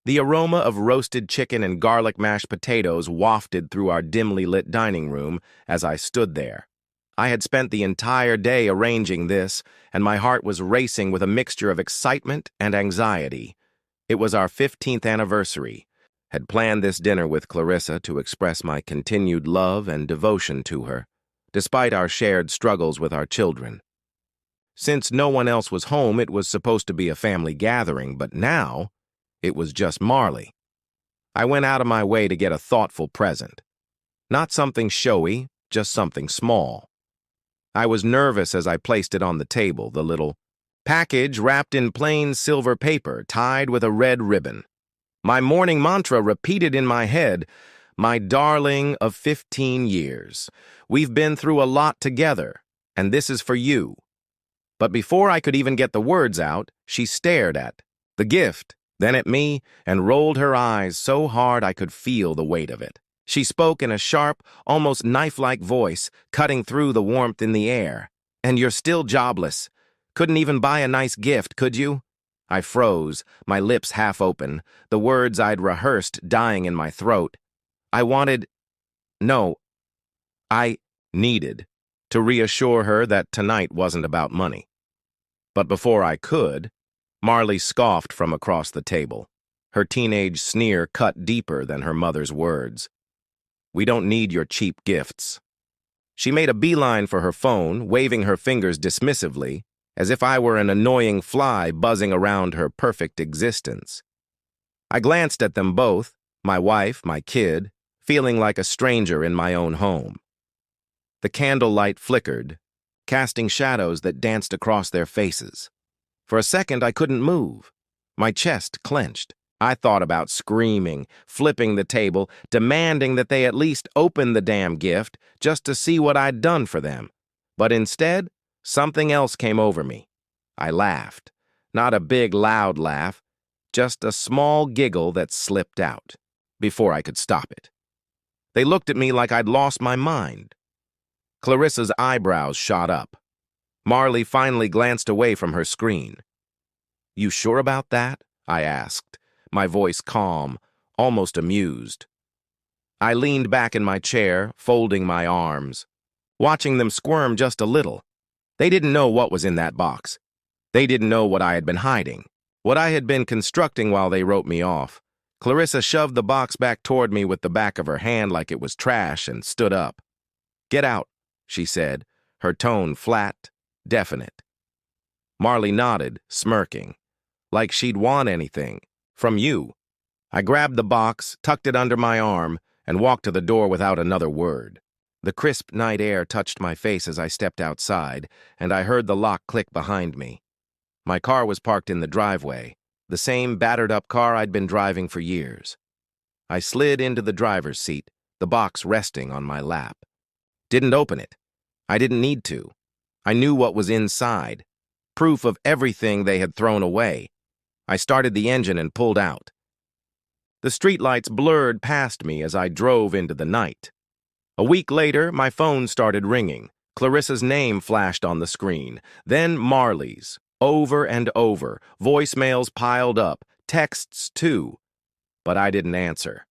The aroma of roasted chicken and garlic mashed potatoes wafted through our dimly lit dining room as I stood there. I had spent the entire day arranging this, and my heart was racing with a mixture of excitement and anxiety. It was our 15th anniversary. Had planned this dinner with Clarissa to express my continued love and devotion to her, despite our shared struggles with our children. Since no one else was home, it was supposed to be a family gathering, but now it was just Marley. I went out of my way to get a thoughtful present. Not something showy, just something small. I was nervous as I placed it on the table, the little package wrapped in plain silver paper tied with a red ribbon. My morning mantra repeated in my head, "My darling of 15 years, we've been through a lot together, and this is for you." But before I could even get the words out, she stared at the gift, then at me, and rolled her eyes so hard I could feel the weight of it. She spoke in a sharp, almost knife-like voice, cutting through the warmth in the air. "And you're still jobless. Couldn't even buy a nice gift, could you?" I froze, my lips half open, the words I'd rehearsed dying in my throat. I needed to reassure her that tonight wasn't about money. But before I could, Marley scoffed from across the table. Her teenage sneer cut deeper than her mother's words. "We don't need your cheap gifts." She made a beeline for her phone, waving her fingers dismissively, as if I were an annoying fly buzzing around her perfect existence. I glanced at them both, my wife, my kid, feeling like a stranger in my own home. The candlelight flickered, casting shadows that danced across their faces. For a second, I couldn't move. My chest clenched. I thought about screaming, flipping the table, demanding that they at least open the damn gift just to see what I'd done for them. But instead, something else came over me. I laughed. Not a big, loud laugh, just a small giggle that slipped out, before I could stop it. They looked at me like I'd lost my mind. Clarissa's eyebrows shot up. Marley finally glanced away from her screen. "You sure about that?" I asked, my voice calm, almost amused. I leaned back in my chair, folding my arms, watching them squirm just a little. They didn't know what was in that box. They didn't know what I had been hiding, what I had been constructing while they wrote me off. Clarissa shoved the box back toward me with the back of her hand like it was trash and stood up. "Get out," she said, her tone flat, definite. Marley nodded, smirking, like she'd want anything. "From you." I grabbed the box, tucked it under my arm, and walked to the door without another word. The crisp night air touched my face as I stepped outside, and I heard the lock click behind me. My car was parked in the driveway, the same battered-up car I'd been driving for years. I slid into the driver's seat, the box resting on my lap. Didn't open it. I didn't need to. I knew what was inside, proof of everything they had thrown away. I started the engine and pulled out. The streetlights blurred past me as I drove into the night. A week later, my phone started ringing. Clarissa's name flashed on the screen, then Marley's, over and over. Voicemails piled up, texts too. But I didn't answer.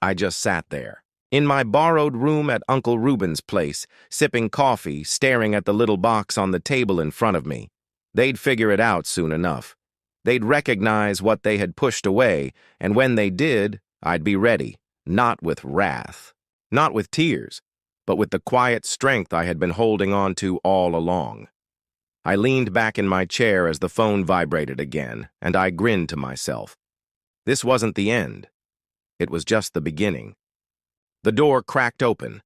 I just sat there, in my borrowed room at Uncle Reuben's place, sipping coffee, staring at the little box on the table in front of me. They'd figure it out soon enough. They'd recognize what they had pushed away, and when they did, I'd be ready, not with wrath. Not with tears, but with the quiet strength I had been holding on to all along. I leaned back in my chair as the phone vibrated again, and I grinned to myself. This wasn't the end. It was just the beginning. The door cracked open.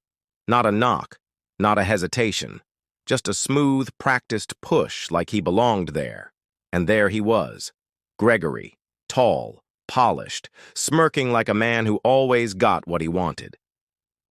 Not a knock, not a hesitation, just a smooth, practiced push like he belonged there. And there he was, Gregory, tall, polished, smirking like a man who always got what he wanted.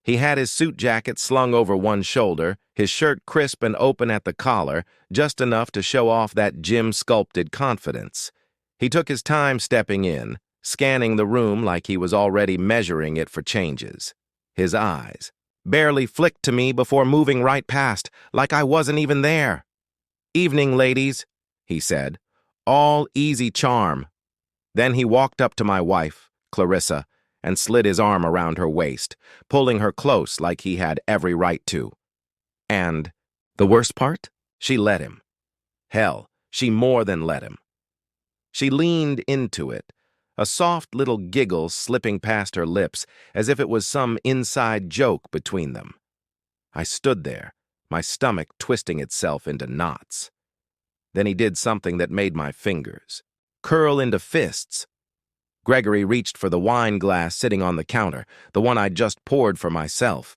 He had his suit jacket slung over one shoulder, his shirt crisp and open at the collar, just enough to show off that gym-sculpted confidence. He took his time stepping in, scanning the room like he was already measuring it for changes. His eyes barely flicked to me before moving right past, like I wasn't even there. "Evening, ladies," he said. "All easy charm." Then he walked up to my wife, Clarissa, and slid his arm around her waist, pulling her close like he had every right to. And the worst part? She let him. Hell, she more than let him. She leaned into it, a soft little giggle slipping past her lips as if it was some inside joke between them. I stood there, my stomach twisting itself into knots. Then he did something that made my fingers curl into fists. Gregory reached for the wine glass sitting on the counter, the one I'd just poured for myself.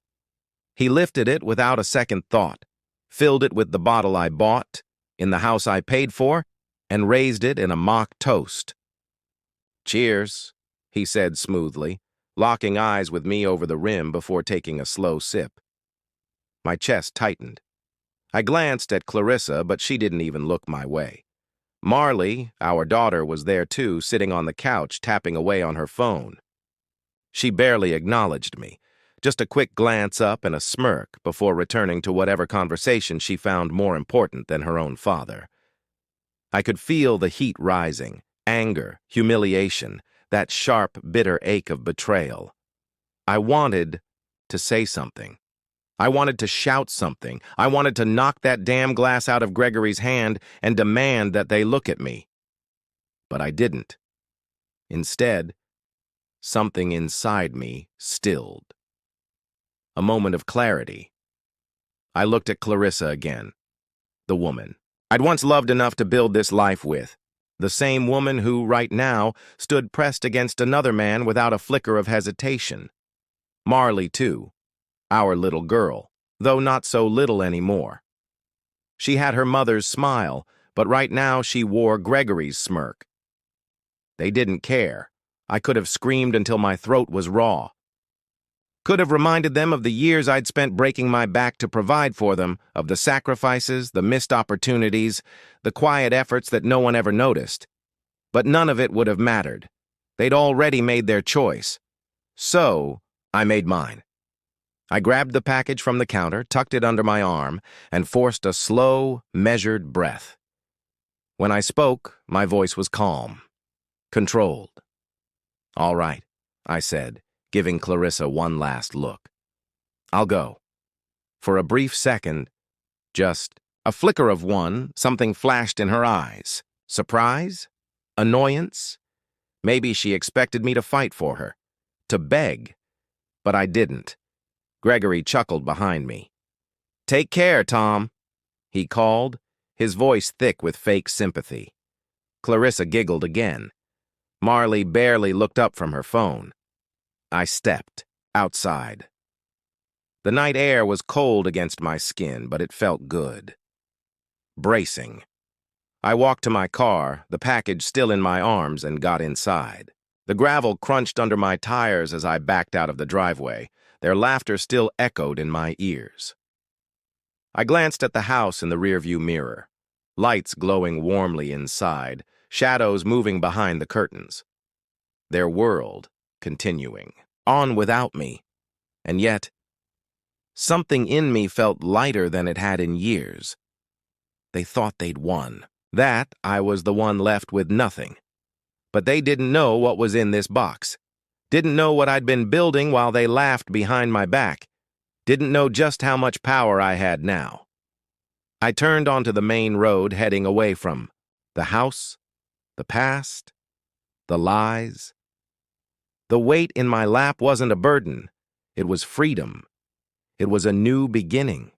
He lifted it without a second thought, filled it with the bottle I bought, in the house I paid for, and raised it in a mock toast. "Cheers," he said smoothly, locking eyes with me over the rim before taking a slow sip. My chest tightened. I glanced at Clarissa, but she didn't even look my way. Marley, our daughter, was there too, sitting on the couch, tapping away on her phone. She barely acknowledged me, just a quick glance up and a smirk before returning to whatever conversation she found more important than her own father. I could feel the heat rising, anger, humiliation, that sharp, bitter ache of betrayal. I wanted to say something. I wanted to shout something. I wanted to knock that damn glass out of Gregory's hand and demand that they look at me. But I didn't. Instead, something inside me stilled. A moment of clarity. I looked at Clarissa again, the woman I'd once loved enough to build this life with, the same woman who, right now, stood pressed against another man without a flicker of hesitation. Marley, too. Our little girl, though not so little anymore. She had her mother's smile, but right now she wore Gregory's smirk. They didn't care. I could have screamed until my throat was raw. Could have reminded them of the years I'd spent breaking my back to provide for them, of the sacrifices, the missed opportunities, the quiet efforts that no one ever noticed. But none of it would have mattered. They'd already made their choice. So, I made mine. I grabbed the package from the counter, tucked it under my arm, and forced a slow, measured breath. When I spoke, my voice was calm, controlled. "All right," I said, giving Clarissa one last look. "I'll go." For a brief second, just a flicker of one, something flashed in her eyes. Surprise? Annoyance? Maybe she expected me to fight for her, to beg. But I didn't. Gregory chuckled behind me. "Take care, Tom," he called, his voice thick with fake sympathy. Clarissa giggled again. Marley barely looked up from her phone. I stepped outside. The night air was cold against my skin, but it felt good. Bracing. I walked to my car, the package still in my arms, and got inside. The gravel crunched under my tires as I backed out of the driveway. Their laughter still echoed in my ears. I glanced at the house in the rearview mirror. Lights glowing warmly inside, shadows moving behind the curtains. Their world continuing on without me. And yet, something in me felt lighter than it had in years. They thought they'd won. That I was the one left with nothing. But they didn't know what was in this box. Didn't know what I'd been building while they laughed behind my back. Didn't know just how much power I had now. I turned onto the main road, heading away from the house, the past, the lies. The weight in my lap wasn't a burden. It was freedom. It was a new beginning.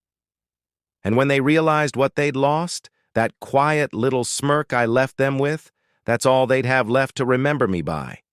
And when they realized what they'd lost, that quiet little smirk I left them with, that's all they'd have left to remember me by.